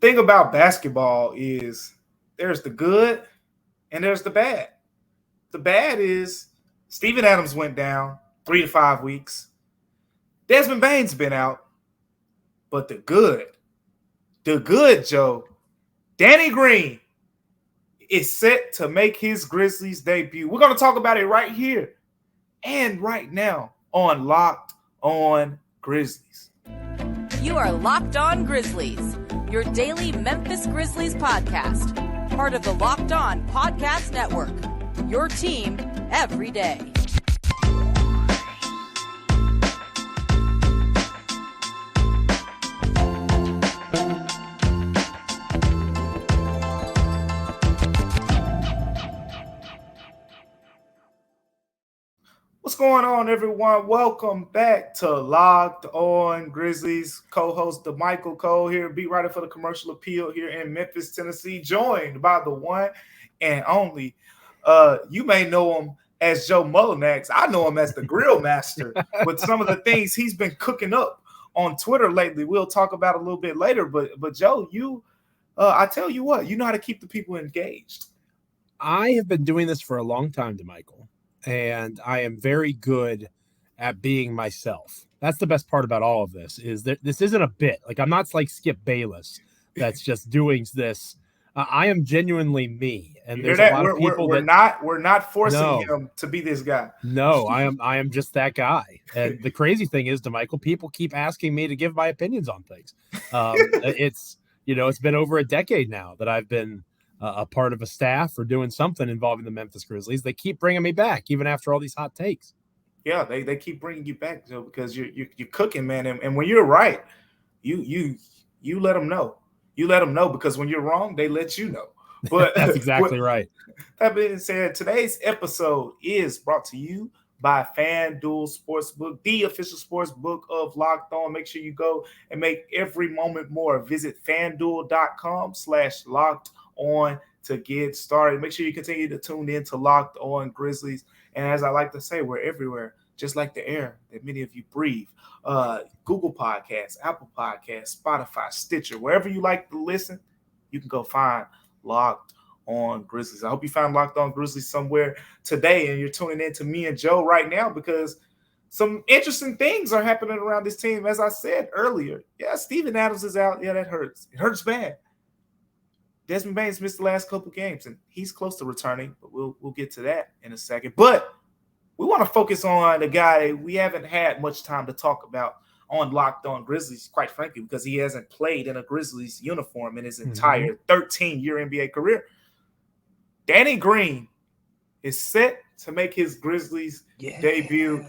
thing about basketball is there's the good and there's the bad. The bad is Steven Adams went down 3 to 5 weeks. Desmond Bane's been out. But the good, Joe, Danny Green is set to make his Grizzlies debut. We're going to talk about it right here and right now on Locked On Grizzlies. You are Locked On Grizzlies, your daily Memphis Grizzlies podcast, part of the Locked On Podcast Network, your team every day. What's going on, everyone? Welcome back to Locked On Grizzlies. Co-host Damichael Cole here, beat writer for the Commercial Appeal here in Memphis, Tennessee, joined by the one and only. You may know him as Joe Mullinax. I know him as the Grill Master with some of the things he's been cooking up on Twitter lately. We'll talk about a little bit later. But Joe, I tell you what, you know how to keep the people engaged. I have been doing this for a long time, Damichael. And I am very good at being myself. That's the best part about all of this, is that this isn't a bit. Like, I'm not like Skip Bayless that's just doing this. I am genuinely me. And there's a lot of people we're not forcing him to be this guy. No, I am just that guy. And the crazy thing is, Damichael, people keep asking me to give my opinions on things. It's been over a decade now that I've been a part of a staff or doing something involving the Memphis Grizzlies. They keep bringing me back even after all these hot takes. Yeah, they keep bringing you back, Joe, because you're cooking, man. And when you're right, you let them know. You let them know, because when you're wrong, they let you know. But that's exactly right. That being said, today's episode is brought to you by FanDuel Sportsbook, the official sportsbook of Locked On. Make sure you go and make every moment more. Visit FanDuel.com/Locked On to get started. Make sure you continue to tune in to Locked On Grizzlies. And as I like to say, we're everywhere, just like the air that many of you breathe. Google Podcasts, Apple Podcasts, Spotify, Stitcher, wherever you like to listen, you can go find Locked On Grizzlies. I hope you found Locked On Grizzlies somewhere today, and you're tuning in to me and Joe right now because some interesting things are happening around this team. As I said earlier, Steven Adams is out. Yeah, that hurts. It hurts bad. Desmond Bane's missed the last couple games, and he's close to returning, but we'll get to that in a second. But we want to focus on the guy we haven't had much time to talk about on Locked On Grizzlies, quite frankly, because he hasn't played in a Grizzlies uniform in his entire 13-year NBA career. Danny Green is set to make his Grizzlies debut.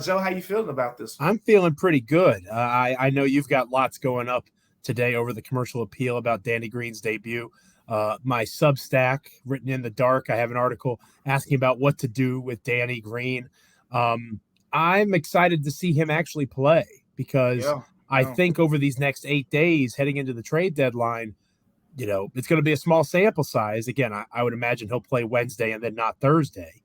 Joe, how you feeling about this one? I'm feeling pretty good. I know you've got lots going up today over the Commercial Appeal about Danny Green's debut. My Substack, Written in the Dark, I have an article asking about what to do with Danny Green. I'm excited to see him actually play because I think over these next 8 days heading into the trade deadline, it's going to be a small sample size. Again, I would imagine he'll play Wednesday and then not Thursday.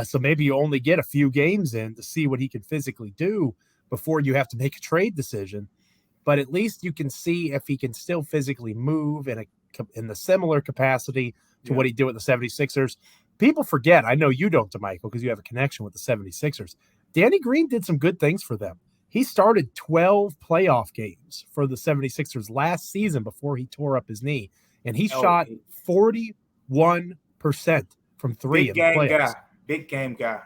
So maybe you only get a few games in to see what he can physically do before you have to make a trade decision. But at least you can see if he can still physically move in the similar capacity to what he did with the 76ers. People forget, I know you don't, Damichael, because you have a connection with the 76ers. Danny Green did some good things for them. He started 12 playoff games for the 76ers last season before he tore up his knee, and he shot 41% from three in the playoffs. Big game guy.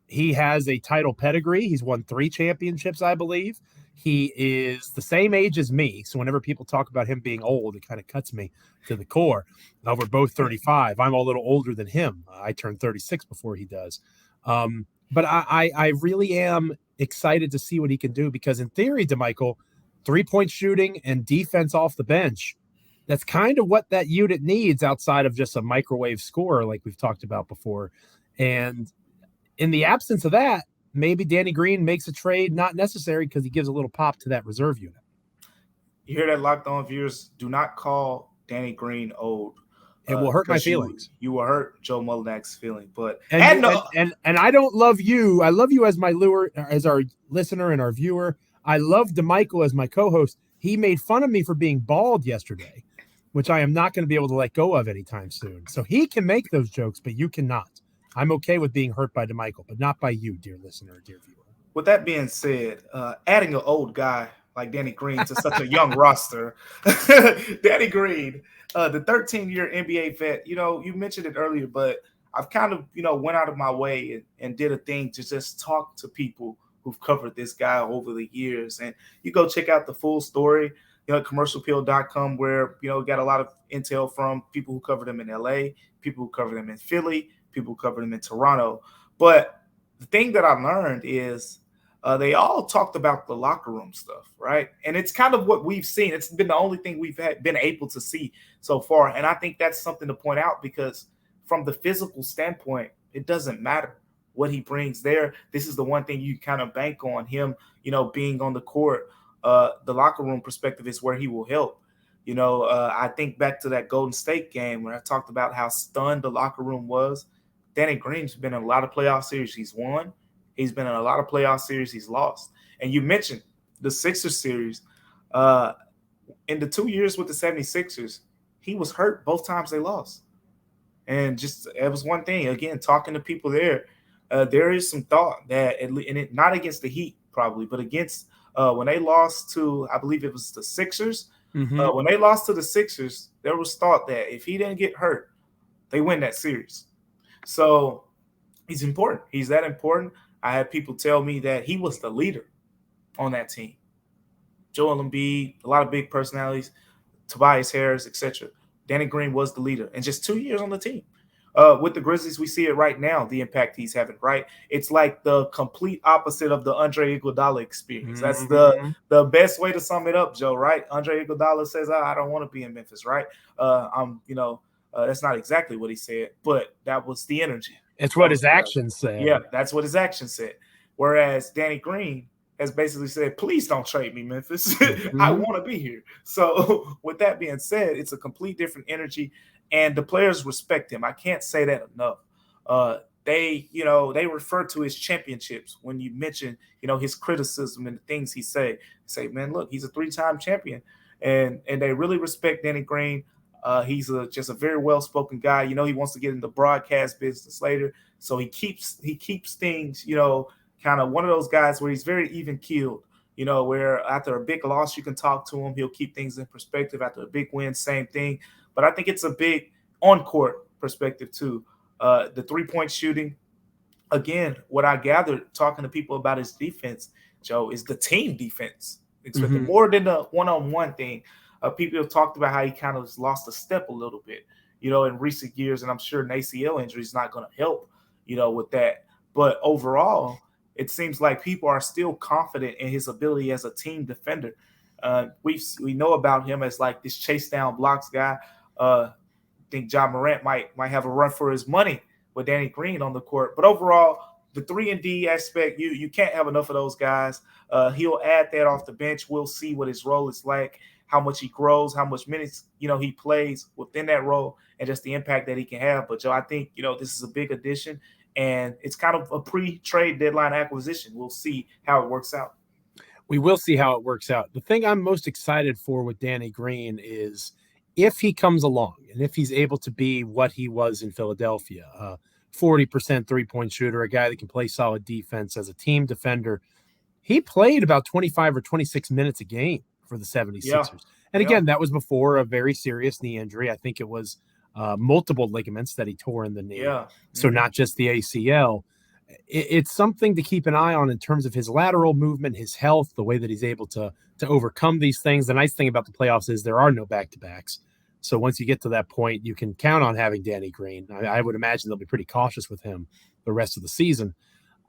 He has a title pedigree. He's won 3 championships, I believe. He is the same age as me, so whenever people talk about him being old, it kind of cuts me to the core. We're both 35. I'm a little older than him. I turned 36 before he does. But I really am excited to see what he can do because, in theory, Damichael, 3-point shooting and defense off the bench, that's kind of what that unit needs outside of just a microwave scorer like we've talked about before. And in the absence of that, maybe Danny Green makes a trade not necessary because he gives a little pop to that reserve unit. You hear that, Locked On viewers? Do not call Danny Green old. It will hurt my feelings. You will hurt Joe Mullinax's feeling. But and I don't love you. I love you as my lure, as our listener and our viewer. I love Damichael as my co-host. He made fun of me for being bald yesterday. which I am not going to be able to let go of anytime soon. So he can make those jokes, but you cannot. I'm okay with being hurt by Damichael, but not by you, dear listener, dear viewer. With that being said, adding an old guy like Danny Green to such a young roster, Danny Green, the 13-year NBA vet, you mentioned it earlier, but I've kind of, went out of my way and did a thing to just talk to people who've covered this guy over the years. And you go check out the full story, at commercialappeal.com, where, got a lot of intel from people who covered him in LA, people who covered him in Philly, people who covered him in Toronto. But the thing that I learned is they all talked about the locker room stuff, right? And it's kind of what we've seen. It's been the only thing we've been able to see so far. And I think that's something to point out, because from the physical standpoint, it doesn't matter what he brings there. This is the one thing you kind of bank on him, being on the court. The locker room perspective is where he will help. I think back to that Golden State game where I talked about how stunned the locker room was. Danny Green's been in a lot of playoff series he's won. He's been in a lot of playoff series he's lost. And you mentioned the Sixers series. In the 2 years with the 76ers, he was hurt both times they lost. And just it was one thing, again, talking to people there, there is some thought that, not against the Heat probably, but against when they lost to, I believe it was the Sixers. Mm-hmm. When they lost to the Sixers, there was thought that if he didn't get hurt, they win that series. So he's important. He's that important. I had people tell me that he was the leader on that team. Joel Embiid, a lot of big personalities, Tobias Harris, etc. Danny Green was the leader. And just 2 years on the team. With the Grizzlies, we see it right now, the impact he's having, right? It's like the complete opposite of the Andre Iguodala experience. That's the best way to sum it up, Joe, right? Andre Iguodala says, I don't want to be in Memphis, right? That's not exactly what he said, but that was the energy. It's what his actions said. Yeah, that's what his actions said. Whereas Danny Green has basically said, please don't trade me, Memphis. I want to be here. So with that being said, it's a complete different energy, and the players respect him. I can't say that enough. They refer to his championships when you mention, his criticism and the things he say. Say, man, look, he's a 3-time champion. And they really respect Danny Green. He's just a very well-spoken guy. He wants to get into broadcast business later. So he keeps things, kind of one of those guys where he's very even-keeled, where after a big loss, you can talk to him. He'll keep things in perspective. After a big win, same thing. But I think it's a big on-court perspective too. The three-point shooting, again, what I gathered talking to people about his defense, Joe, is the team defense. It's more than the one-on-one thing. People have talked about how he kind of lost a step a little bit, in recent years. And I'm sure an ACL injury is not going to help, with that. But overall, it seems like people are still confident in his ability as a team defender. We know about him as like this chase down blocks guy. I think Morant might have a run for his money with Danny Green on the court. But overall, the 3-and-D aspect, you can't have enough of those guys. He'll add that off the bench. We'll see what his role is like, how much he grows, how much minutes, he plays within that role, and just the impact that he can have. But, Joe, I think, this is a big addition, and it's kind of a pre-trade deadline acquisition. We'll see how it works out. We will see how it works out. The thing I'm most excited for with Danny Green is if he comes along and if he's able to be what he was in Philadelphia, 40% three-point shooter, a guy that can play solid defense as a team defender. He played about 25 or 26 minutes a game for the 76ers. Yeah. And again, that was before a very serious knee injury. I think it was multiple ligaments that he tore in the knee. Yeah. So not just the ACL. It's something to keep an eye on in terms of his lateral movement, his health, the way that he's able to overcome these things. The nice thing about the playoffs is there are no back-to-backs. So once you get to that point, you can count on having Danny Green. I would imagine they'll be pretty cautious with him the rest of the season.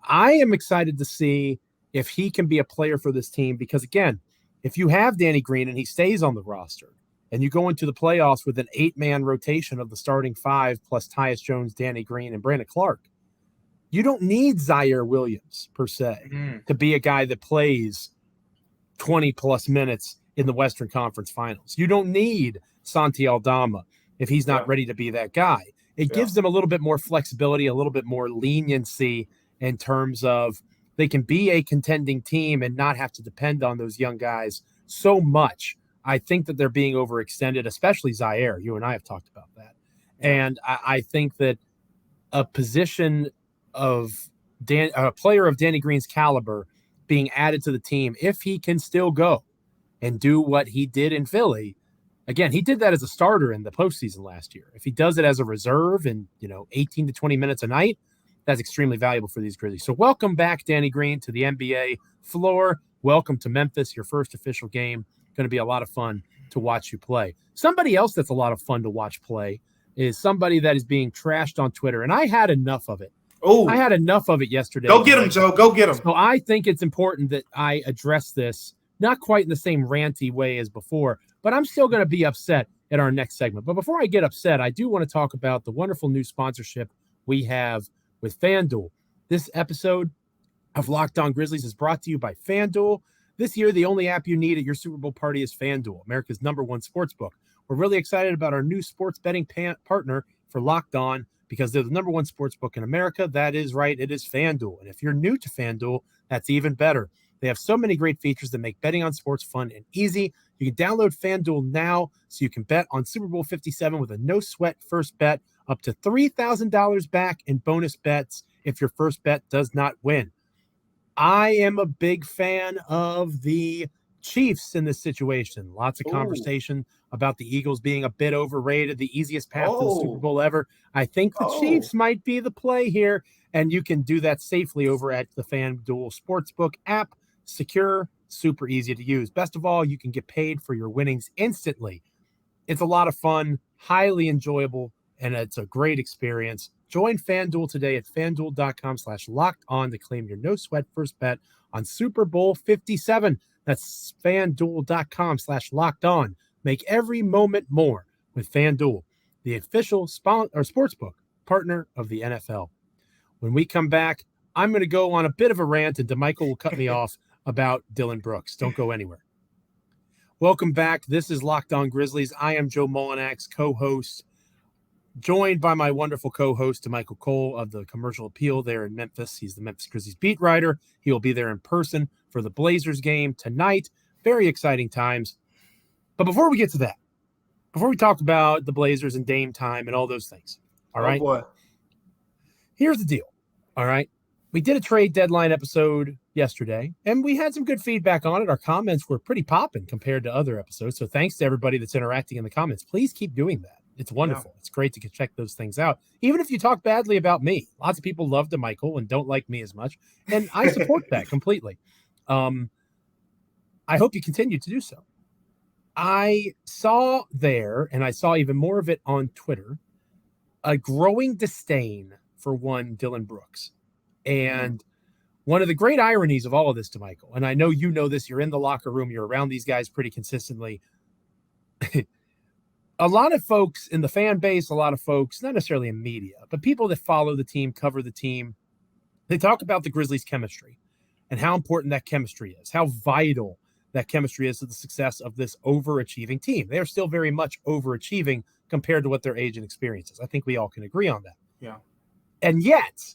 I am excited to see if he can be a player for this team because, again, if you have Danny Green and he stays on the roster and you go into the playoffs with an 8-man rotation of the starting 5 plus Tyus Jones, Danny Green, and Brandon Clark, you don't need Zaire Williams, per se, to be a guy that plays 20-plus minutes in the Western Conference Finals. You don't need Santi Aldama if he's not ready to be that guy. It gives them a little bit more flexibility, a little bit more leniency in terms of they can be a contending team and not have to depend on those young guys so much. I think that they're being overextended, especially Zaire. You and I have talked about that. Yeah. And I think that a position of a player of Danny Green's caliber being added to the team, if he can still go and do what he did in Philly. Again, he did that as a starter in the postseason last year. If he does it as a reserve and 18 to 20 minutes a night, that's extremely valuable for these Grizzlies. So welcome back, Danny Green, to the NBA floor. Welcome to Memphis, your first official game. Going to be a lot of fun to watch you play. Somebody else that's a lot of fun to watch play is somebody that is being trashed on Twitter, and I had enough of it. Oh, I had enough of it yesterday. Go get him, Joe. Go get him. So I think it's important that I address this, not quite in the same ranty way as before, but I'm still going to be upset at our next segment. But before I get upset, I do want to talk about the wonderful new sponsorship we have with FanDuel. This episode of Locked On Grizzlies is brought to you by FanDuel. This year, the only app you need at your Super Bowl party is FanDuel, America's #1 sportsbook. We're really excited about our new sports betting partner for Locked On because they're the #1 sportsbook in America. That is right. It is FanDuel. And if you're new to FanDuel, that's even better. They have so many great features that make betting on sports fun and easy. You can download FanDuel now so you can bet on Super Bowl 57 with a no-sweat first bet, up to $3,000 back in bonus bets if your first bet does not win. I am a big fan of the Chiefs in this situation. Lots of conversation about the Eagles being a bit overrated, the easiest path to the Super Bowl ever. I think the Chiefs might be the play here, and you can do that safely over at the FanDuel Sportsbook app. Secure, super easy to use. Best of all, you can get paid for your winnings instantly. It's a lot of fun, highly enjoyable, and it's a great experience. Join FanDuel today at FanDuel.com/lockedon to claim your no-sweat first bet on Super Bowl 57. That's FanDuel.com/lockedon. Make every moment more with FanDuel, the official sportsbook partner of the NFL. When we come back, I'm going to go on a bit of a rant, and Damichael will cut me off about Dillon Brooks. Don't go anywhere. Welcome back. This is Locked On Grizzlies. I am Joe Mullinax, co-host, joined by my wonderful co-host, Damichael Cole of the Commercial Appeal there in Memphis. He's the Memphis Grizzlies beat writer. He will be there in person for the Blazers game tonight. Very exciting times. But before we get to that, before we talk about the Blazers and Dame time and all those things, all right? Boy. Here's the deal, all right? We did a trade deadline episode yesterday, and we had some good feedback on it. Our comments were pretty popping compared to other episodes, so thanks to everybody that's interacting in the comments. Please keep doing that. It's wonderful. Yeah. It's great to check those things out. Even if you talk badly about me, lots of people love Damichael and don't like me as much, and I support that completely. I hope you continue to do so. I saw there, and I saw even more of it on Twitter, a growing disdain for one Dillon Brooks. And one of the great ironies of all of this, Damichael, and I know you know this, you're in the locker room, you're around these guys pretty consistently. A lot of folks in the fan base, a lot of folks, not necessarily in media, but people that follow the team, cover the team, they talk about the Grizzlies' chemistry and how important that chemistry is, how vital that chemistry is to the success of this overachieving team. They're still very much overachieving compared to what their age and experience is. I think we all can agree on that. Yeah. And yet,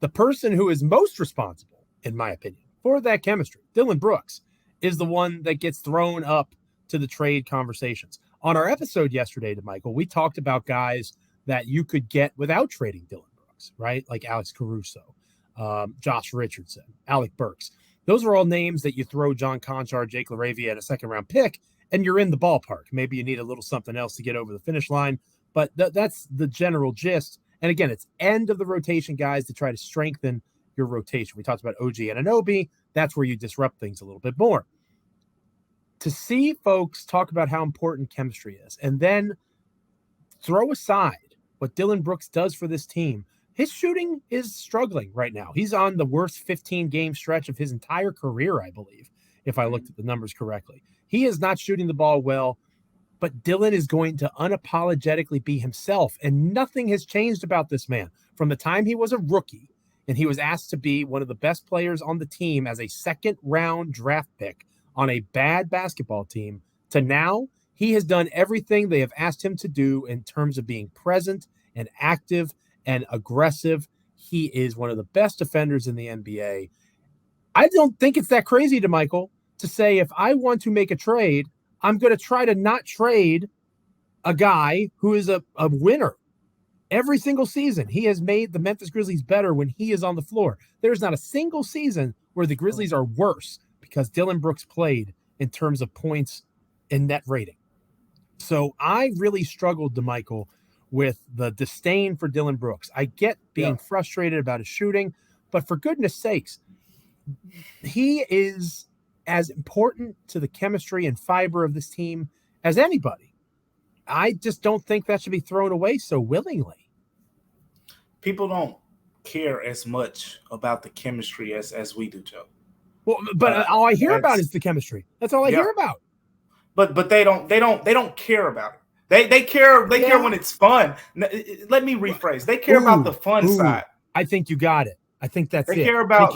the person who is most responsible, in my opinion, for that chemistry, Dillon Brooks, is the one that gets thrown up to the trade conversations. On our episode yesterday, Damichael, we talked about guys that you could get without trading Dillon Brooks, right? Like Alex Caruso, Josh Richardson, Alec Burks. Those are all names that you throw John Conchar, Jake LaRavia at a second-round pick, and you're in the ballpark. Maybe you need a little something else to get over the finish line, but that's the general gist. And again, it's end of the rotation guys to try to strengthen your rotation. We talked about OG Anunoby. That's where you disrupt things a little bit more. To see folks talk about how important chemistry is and then throw aside what Dillon Brooks does for this team, his shooting is struggling right now. He's on the worst 15-game stretch of his entire career, I believe, if I looked at the numbers correctly. He is not shooting the ball well. But Dillon is going to unapologetically be himself, and nothing has changed about this man. From the time he was a rookie and he was asked to be one of the best players on the team as a second-round draft pick on a bad basketball team, to now, he has done everything they have asked him to do in terms of being present and active and aggressive. He is one of the best defenders in the NBA. I don't think it's that crazy, Damichael, to say if I want to make a trade, I'm going to try to not trade a guy who is a winner. Every single season, he has made the Memphis Grizzlies better when he is on the floor. There's not a single season where the Grizzlies are worse because Dillon Brooks played in terms of points and net rating. So I really struggled, Damichael, with the disdain for Dillon Brooks. I get being frustrated about his shooting, but for goodness sakes, he is as important to the chemistry and fiber of this team as anybody. I just don't think that should be thrown away so willingly. People don't care as much about the chemistry as we do, Joe. Well, but all I hear about is the chemistry. That's all I hear about. But they don't care about it. They care when it's fun. Let me rephrase. They care about the fun side. I think you got it. I think that's they care about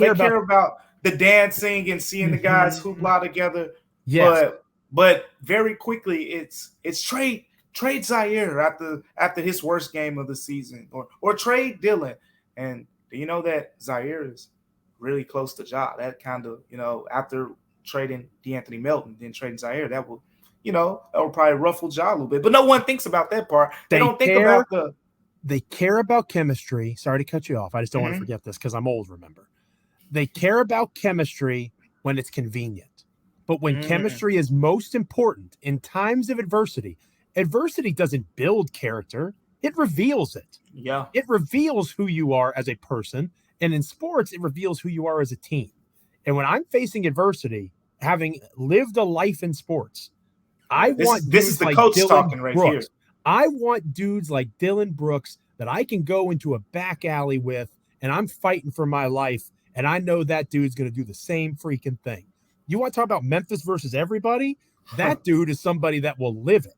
the dancing and seeing the guys hoopla together. Yes. But very quickly it's trade Zaire after his worst game of the season, or trade Dillon. And you know that Zaire is really close to Ja. That kind of, after trading DeAnthony Melton, then trading Zaire, that will probably ruffle Ja a little bit. But no one thinks about that part. They care about chemistry. Sorry to cut you off. I just don't want to forget this because I'm old, remember. They care about chemistry when it's convenient. But when chemistry is most important in times of adversity doesn't build character. It reveals it. Yeah. It reveals who you are as a person. And in sports, it reveals who you are as a team. And when I'm facing adversity, having lived a life in sports, this is the coach talking right here. I want dudes like Dillon Brooks that I can go into a back alley with, and I'm fighting for my life, and I know that dude's going to do the same freaking thing. You want to talk about Memphis versus everybody? That dude is somebody that will live it.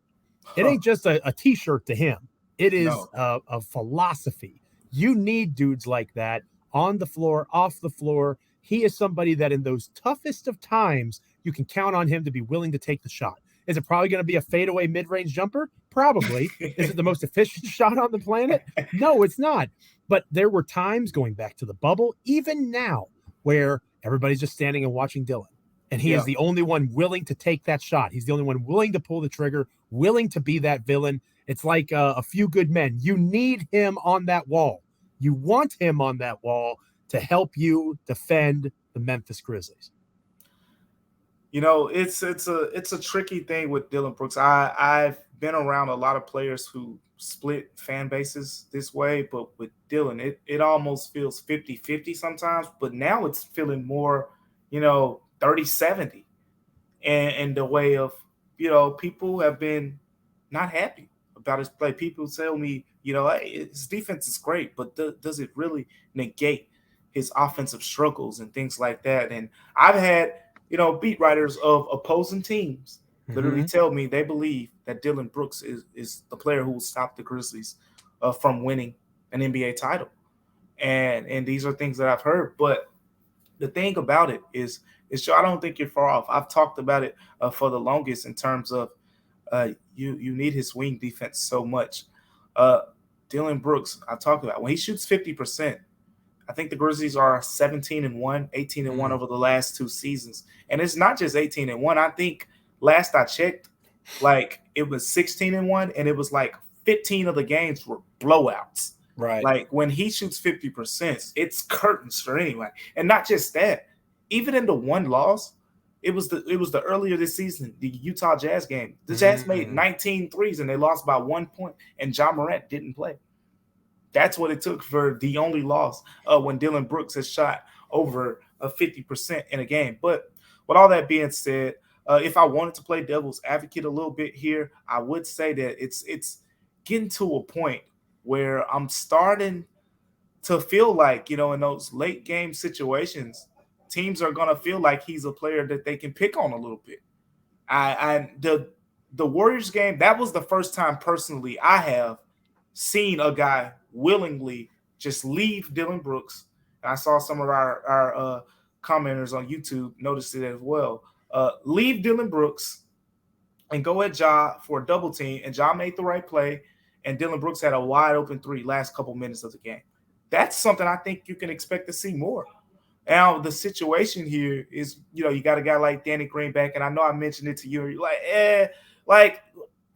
It ain't just a T-shirt to him. It is a philosophy. You need dudes like that on the floor, off the floor. He is somebody that in those toughest of times, you can count on him to be willing to take the shot. Is it probably going to be a fadeaway mid-range jumper? Probably. Is it the most efficient shot on the planet? No, it's not. But there were times going back to the bubble, even now, where everybody's just standing and watching Dillon. And he is the only one willing to take that shot. He's the only one willing to pull the trigger, willing to be that villain. It's like A Few Good Men. You need him on that wall. You want him on that wall to help you defend the Memphis Grizzlies. It's a tricky thing with Dillon Brooks. I've been around a lot of players who split fan bases this way, but with Dillon, it almost feels 50-50 sometimes. But now it's feeling more, 30-70. And the way of, people have been not happy about his play. People tell me, hey, his defense is great, but does it really negate his offensive struggles and things like that? And I've had, beat writers of opposing teams literally tell me they believe that Dillon Brooks is the player who will stop the Grizzlies from winning an NBA title. And these are things that I've heard. But the thing about it is I don't think you're far off. I've talked about it for the longest in terms of you need his wing defense so much. Dillon Brooks, I talked about when he shoots 50%. I think the Grizzlies are 17-1, 18-1 over the last two seasons. And it's not just 18-1. I think last I checked, it was 16-1, and it was 15 of the games were blowouts. Right. When he shoots 50%, it's curtains for anyone. And not just that, even in the one loss, it was the earlier this season, the Utah Jazz game. The Jazz made 19 threes and they lost by 1 point, and Ja Morant didn't play. That's what it took for the only loss when Dillon Brooks has shot over 50% in a game. But with all that being said, if I wanted to play devil's advocate a little bit here, I would say that it's getting to a point where I'm starting to feel like, in those late game situations, teams are going to feel like he's a player that they can pick on a little bit. The Warriors game, that was the first time personally I have seen a guy willingly just leave Dillon Brooks. And I saw some of our commenters on YouTube notice it as well. Leave Dillon Brooks and go at Ja for a double team, and Ja made the right play, and Dillon Brooks had a wide open three last couple minutes of the game. That's something I think you can expect to see more. Now, the situation here is, you got a guy like Danny Green back, and I know I mentioned it to you. You're like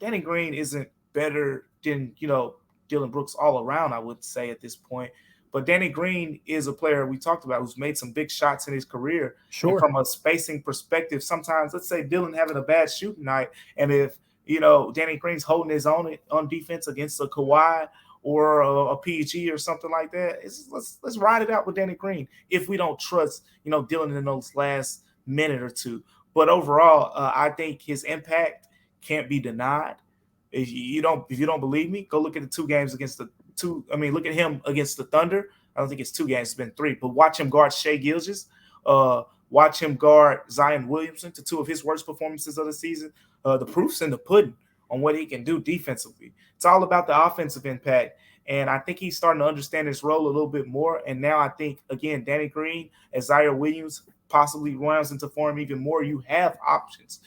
Danny Green isn't better than, Dylan Brooks all around, I would say at this point. But Danny Green is a player we talked about who's made some big shots in his career. Sure. And from a spacing perspective, sometimes, let's say Dylan having a bad shooting night, and if, Danny Green's holding his own on defense against a Kawhi or a PG or something like that, let's ride it out with Danny Green if we don't trust, Dylan in those last minute or two. But overall, I think his impact can't be denied. If you don't believe me, go look at the two games against look at him against the Thunder. I don't think it's 2 games, it's been 3. But watch him guard Shai Gilgeous. Watch him guard Zion Williamson to 2 of his worst performances of the season. The proof's in the pudding on what he can do defensively. It's all about the offensive impact. And I think he's starting to understand his role a little bit more. And now I think, again, Danny Green, as Zion Williams possibly rounds into form even more, you have options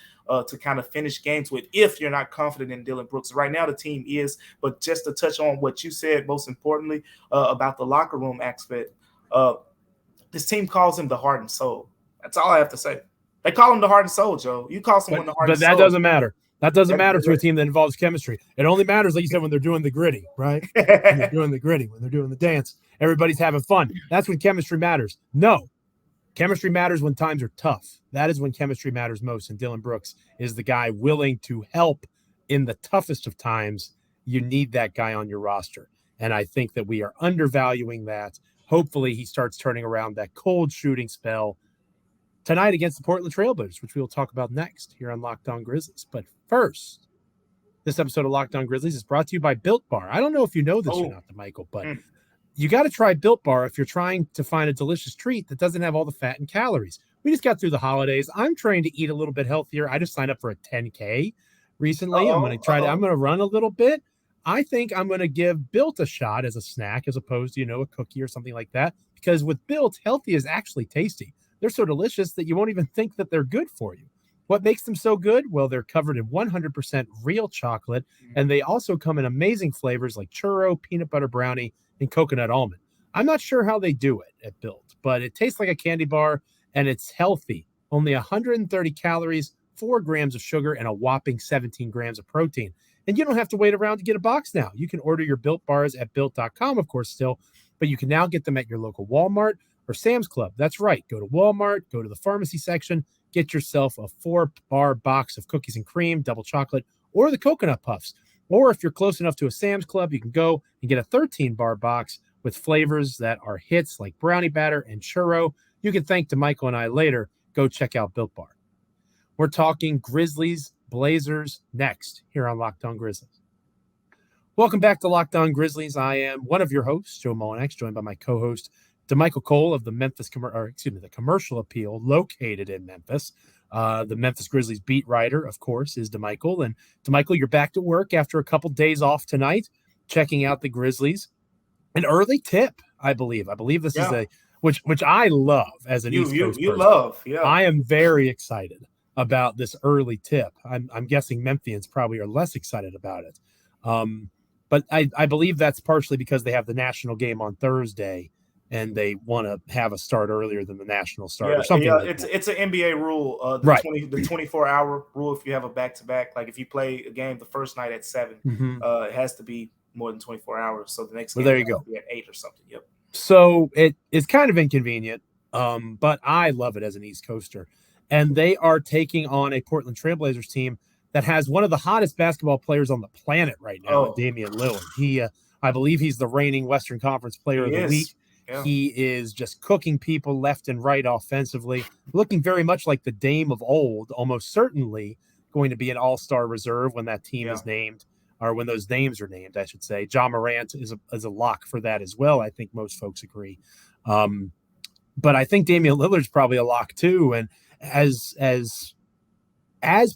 to kind of finish games with if you're not confident in Dylan Brooks. Right now the team is, but just to touch on what you said, most importantly, about the locker room aspect, this team calls him the heart and soul. That's all I have to say. They call him the heart and soul, Joe. You call someone the heart and soul. But that doesn't matter. That doesn't matter to a team that involves chemistry. It only matters, like you said, when they're doing the gritty, right? When they're doing the gritty, when they're doing the dance, everybody's having fun. That's when chemistry matters. No. Chemistry matters when times are tough. That is when chemistry matters most. And Dylan Brooks is the guy willing to help in the toughest of times. You need that guy on your roster. And I think that we are undervaluing that. Hopefully he starts turning around that cold shooting spell tonight against the Portland Trailblazers, which we will talk about next here on Locked On Grizzlies. But first, this episode of Locked On Grizzlies is brought to you by Built Bar. I don't know if you know this or not, Damichael, but you got to try Built Bar if you're trying to find a delicious treat that doesn't have all the fat and calories. We just got through the holidays. I'm trying to eat a little bit healthier. I just signed up for a 10K recently. I'm going to run a little bit. I think I'm going to give Built a shot as a snack as opposed to, a cookie or something like that. Because with Built, healthy is actually tasty. They're so delicious that you won't even think that they're good for you. What makes them so good? Well, they're covered in 100% real chocolate, and they also come in amazing flavors like churro, peanut butter brownie, and coconut almond. I'm not sure how they do it at Built, but it tastes like a candy bar, and it's healthy. Only 130 calories, 4 grams of sugar, and a whopping 17 grams of protein. And you don't have to wait around to get a box now. You can order your Built bars at Built.com, of course, still, but you can now get them at your local Walmart or Sam's Club. That's right. Go to Walmart, go to the pharmacy section, get yourself a 4-bar box of cookies and cream, double chocolate, or the coconut puffs. Or if you're close enough to a Sam's Club, you can go and get a 13-bar box with flavors that are hits like brownie batter and churro. You can thank Damichael and I later. Go check out Built Bar. We're talking Grizzlies, Blazers next here on Locked On Grizzlies. Welcome back to Locked On Grizzlies. I am one of your hosts, Joe Mullinax, joined by my co-host, Damichael Cole of the the Commercial Appeal, located in Memphis. The Memphis Grizzlies beat writer, of course, is Damichael. And Damichael, you're back to work after a couple days off tonight, checking out the Grizzlies. An early tip, I believe. I believe this is which I love as an East Coast person. Love, yeah. I am very excited about this early tip. I'm guessing Memphians probably are less excited about it. But I believe that's partially because they have the national game on Thursday, and they want to have a start earlier than the national start or something. Yeah, it's an NBA rule, the 24-hour rule. If you have a back-to-back, like if you play a game the first night at 7, it has to be more than 24 hours. So the next game there you go. Be at 8 or something. Yep. So it is kind of inconvenient, but I love it as an East Coaster. And they are taking on a Portland Trailblazers team that has one of the hottest basketball players on the planet right now, Damian Lillard. I believe he's the reigning Western Conference Player of the Week. Yeah. He is just cooking people left and right offensively, looking very much like the Dame of old, almost certainly going to be an all-star reserve when that team is named, or when those names are named, I should say. Ja Morant is a lock for that as well. I think most folks agree. But I think Damian Lillard's probably a lock too. And as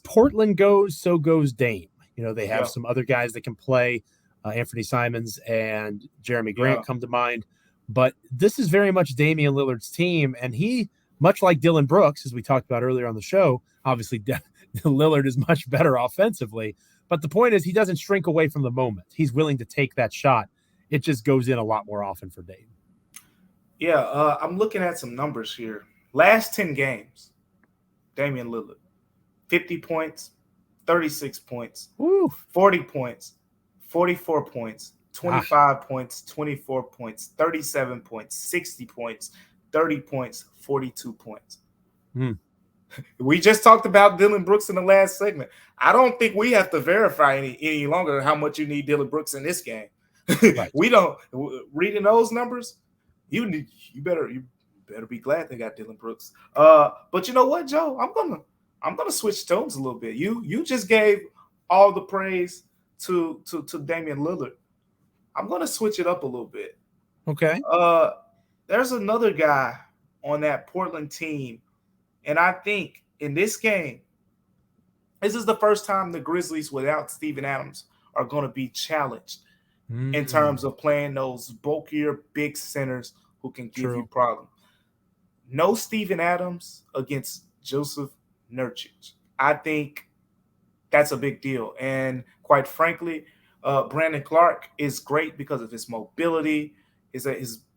Portland goes, so goes Dame. They have some other guys that can play. Anthony Simons and Jeremy Grant come to mind. But this is very much Damian Lillard's team, and he, much like Dylan Brooks, as we talked about earlier on the show, obviously Lillard is much better offensively. But the point is he doesn't shrink away from the moment. He's willing to take that shot. It just goes in a lot more often for Dame. Yeah, I'm looking at some numbers here. Last 10 games, Damian Lillard, 50 points, 36 points, Woo. 40 points, 44 points, Ah, 25 points, 24 points, 37 points, 60 points, 30 points, 42 points. hmm. We just talked about Dylan Brooks in the last segment. I don't think we have to verify any longer how much you need Dylan Brooks in this game. Right. We don't reading those numbers. You better be glad they got Dylan Brooks. But you know what, Joe? I'm gonna switch tones a little bit. You just gave all the praise to Damian Lillard. I'm gonna switch it up a little bit. Okay. Uh, there's another guy on that Portland team, and I think in this game, this is the first time the Grizzlies without Steven Adams are going to be challenged in terms Mm, of playing those bulkier big centers who can give you true. problems. No Steven Adams against Joseph Nurkic. I think that's a big deal. And quite frankly, Brandon Clark is great because of his mobility, his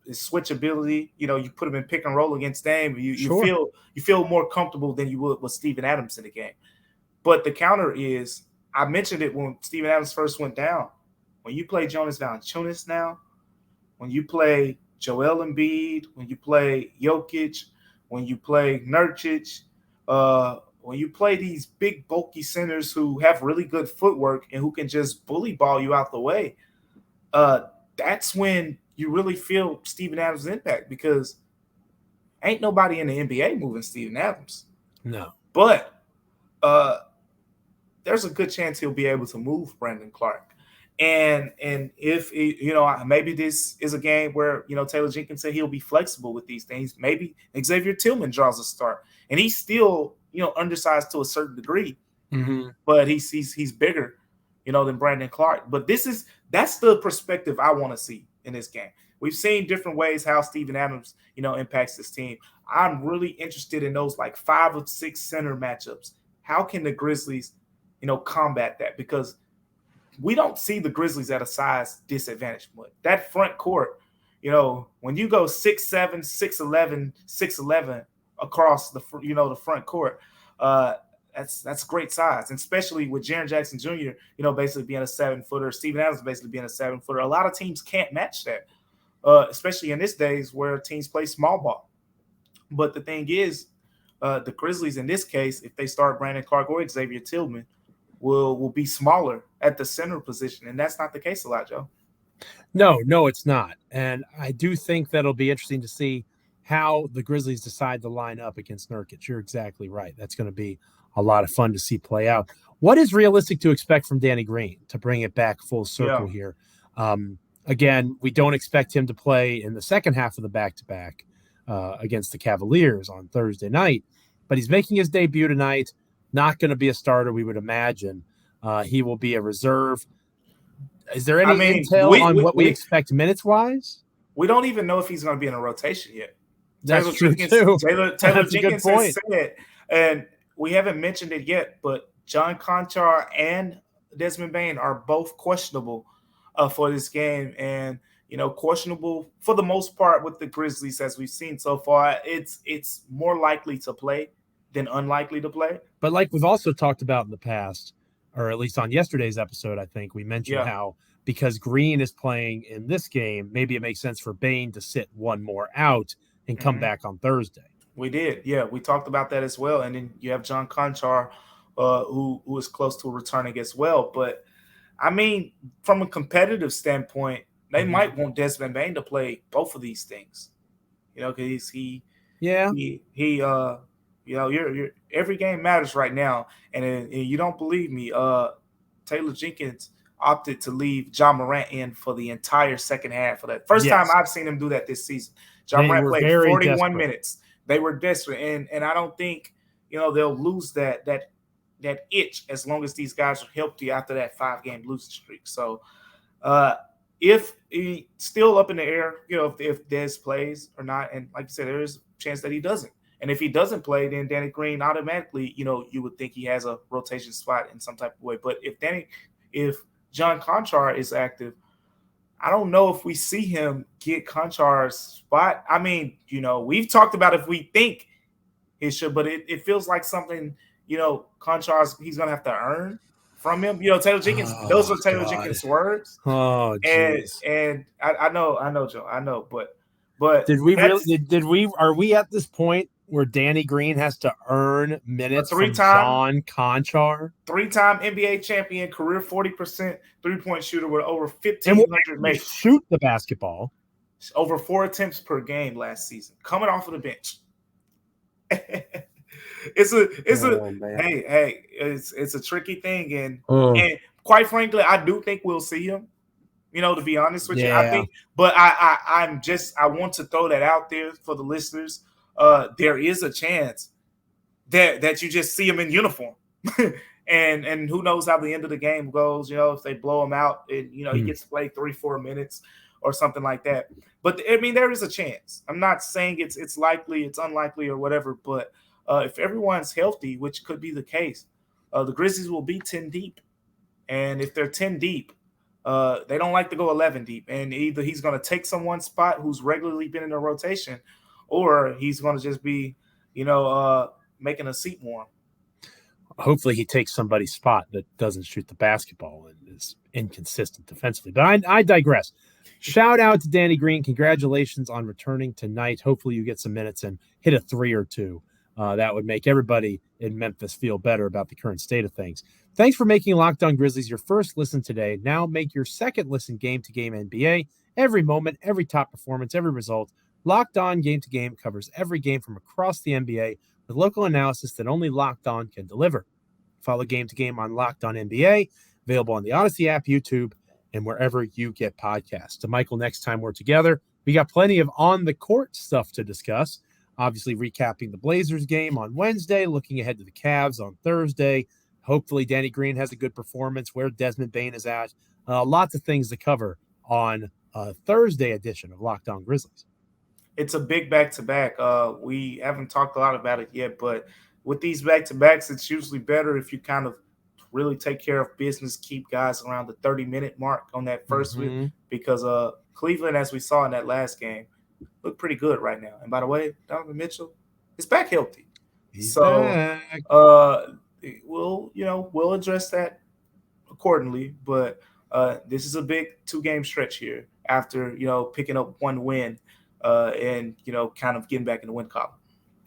switchability. You know, you put him in pick and roll against Dame, Sure. you feel more comfortable than you would with Steven Adams in the game. But the counter is, I mentioned it when Steven Adams first went down. When you play Jonas Valanciunas now, when you play Joel Embiid, when you play Jokic, when you play Nurkic, when you play these big bulky centers who have really good footwork and who can just bully ball you out the way, that's when you really feel Steven Adams' impact because ain't nobody in the NBA moving Steven Adams. No. But uh, there's a good chance he'll be able to move Brandon Clark. And if maybe this is a game where Taylor Jenkins said he'll be flexible with these things. Maybe Xavier Tillman draws a start, and he's still undersized to a certain degree, Hmm. but he's bigger, than Brandon Clark. But that's the perspective I want to see in this game. We've seen different ways how Steven Adams impacts this team. I'm really interested in those like 5 or 6 center matchups. How can the Grizzlies combat that? Because we don't see the Grizzlies at a size disadvantage. But that front court, when you go 6'7", 6'11", 6'11" across the front court, that's great size, and especially with Jaren Jackson Jr. Basically being a 7-footer, Steven Adams basically being a 7-footer. A lot of teams can't match that, especially in this days where teams play small ball. But the thing is, the Grizzlies in this case, if they start Brandon Clark or Xavier Tillman, will be smaller at the center position, and that's not the case a lot, Joe. No, it's not. And I do think that'll be interesting to see how the Grizzlies decide to line up against Nurkic. You're exactly right. That's going to be a lot of fun to see play out. What is realistic to expect from Danny Green to bring it back full circle Yeah. here? Again, we don't expect him to play in the second half of the back-to-back against the Cavaliers on Thursday night, but he's making his debut tonight. Not going to be a starter, we would imagine. He will be a reserve. Is there I any mean, intel on what we expect minutes-wise? we don't even know if he's going to be in a rotation yet. That's true, too. Taylor That's a good Jenkins point. has said, and we haven't mentioned it yet, but John Conchar and Desmond Bane are both questionable for this game, and questionable for the most part with the Grizzlies as we've seen so far. It's more likely to play than unlikely to play. But like we've also talked about in the past, or at least on yesterday's episode, I think we mentioned Yeah. how because Green is playing in this game, maybe it makes sense for Bane to sit one more out and come Mhm. back on Thursday. We did, yeah. We talked about that as well, and then you have John Conchar, who is close to returning as well. But I mean, from a competitive standpoint, they Mhm. might want Desmond Bane to play both of these things. Because Yeah. you're every game matters right now, and you don't believe me. Taylor Jenkins opted to leave John Morant in for the entire second half of that. First time Yes. I've seen him do that this season. John They Morant were played very 41 desperate. minutes. They were desperate, and I don't think they'll lose that itch as long as these guys are healthy after that 5-game losing streak. So uh, if he's still up in the air, if Dez plays or not, and like you said, there is a chance that he doesn't. And if he doesn't play, then Danny Green automatically, you would think he has a rotation spot in some type of way. But if John Conchar is active, I don't know if we see him get Konchar's spot. I mean, we've talked about if we think it should, but it feels like something, Konchar's he's gonna have to earn from him. Taylor Jenkins, those are Taylor Jenkins' words. Oh, jeez. And I know, Joe, I know, but did we really? Did we? Are we at this point where Danny Green has to earn minutes from John Konchar? 3-time NBA champion, career 40% 3-point shooter with over 1,500 makes. Shoot the basketball. Over 4 attempts per game last season, coming off of the bench. It's a tricky thing, and quite frankly, I do think we'll see him. To be honest with you, I think, but I want to throw that out there for the listeners. There is a chance that you just see him in uniform, and who knows how the end of the game goes. If they blow him out, and he gets to play 3-4 minutes or something like that. But I mean, there is a chance. I'm not saying it's likely, it's unlikely, or whatever. But if everyone's healthy, which could be the case, the Grizzlies will be 10 deep, and if they're 10 deep. They don't like to go 11 deep, and either he's going to take someone's spot who's regularly been in a rotation, or he's going to just be, making a seat warm. Hopefully he takes somebody's spot that doesn't shoot the basketball and is inconsistent defensively. But I digress. Shout out to Danny Green. Congratulations on returning tonight. Hopefully you get some minutes and hit a 3 or 2. That would make everybody in Memphis feel better about the current state of things. Thanks for making Locked On Grizzlies your first listen today. Now make your second listen Game to Game NBA. Every moment, every top performance, every result. Locked On Game to Game covers every game from across the NBA with local analysis that only Locked On can deliver. Follow Game to Game on Locked On NBA, available on the Odyssey app, YouTube, and wherever you get podcasts. Damichael, next time we're together, we got plenty of on-the-court stuff to discuss. Obviously, recapping the Blazers game on Wednesday, looking ahead to the Cavs on Thursday. Hopefully, Danny Green has a good performance, where Desmond Bane is at. Lots of things to cover on a Thursday edition of Locked On Grizzlies. It's a big back-to-back. We haven't talked a lot about it yet, but with these back-to-backs, it's usually better if you kind of really take care of business, keep guys around the 30-minute mark on that first week, because Cleveland, as we saw in that last game, look pretty good right now. And by the way, Donovan Mitchell is back healthy. He's back. We'll address that accordingly. But this is a big 2-game stretch here after, picking up one win and, kind of getting back in the win column.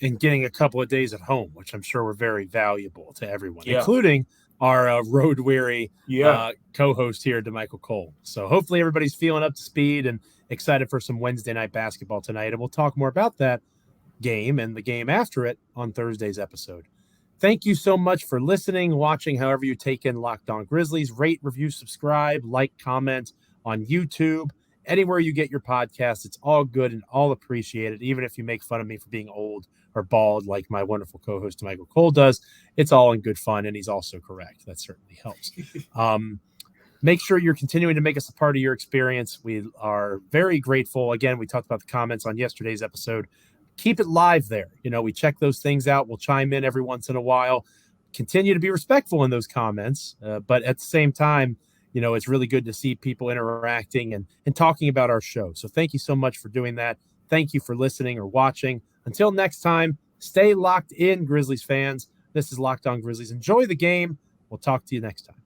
And getting a couple of days at home, which I'm sure were very valuable to everyone, including our road-weary co-host here, Damichael Cole. So hopefully everybody's feeling up to speed and excited for some Wednesday night basketball tonight. And we'll talk more about that game and the game after it on Thursday's episode. Thank you so much for listening, watching, however you take in Locked On Grizzlies. Rate, review, subscribe, like, comment on YouTube. Anywhere you get your podcast, it's all good and all appreciated. Even if you make fun of me for being old or bald like my wonderful co-host Michael Cole does, it's all in good fun, and he's also correct. That certainly helps. Make sure you're continuing to make us a part of your experience. We are very grateful. Again, we talked about the comments on yesterday's episode. Keep it live there. We check those things out. We'll chime in every once in a while. Continue to be respectful in those comments, but at the same time, it's really good to see people interacting and talking about our show. So thank you so much for doing that. Thank you for listening or watching. Until next time, stay locked in, Grizzlies fans. This is Locked On Grizzlies. Enjoy the game. We'll talk to you next time.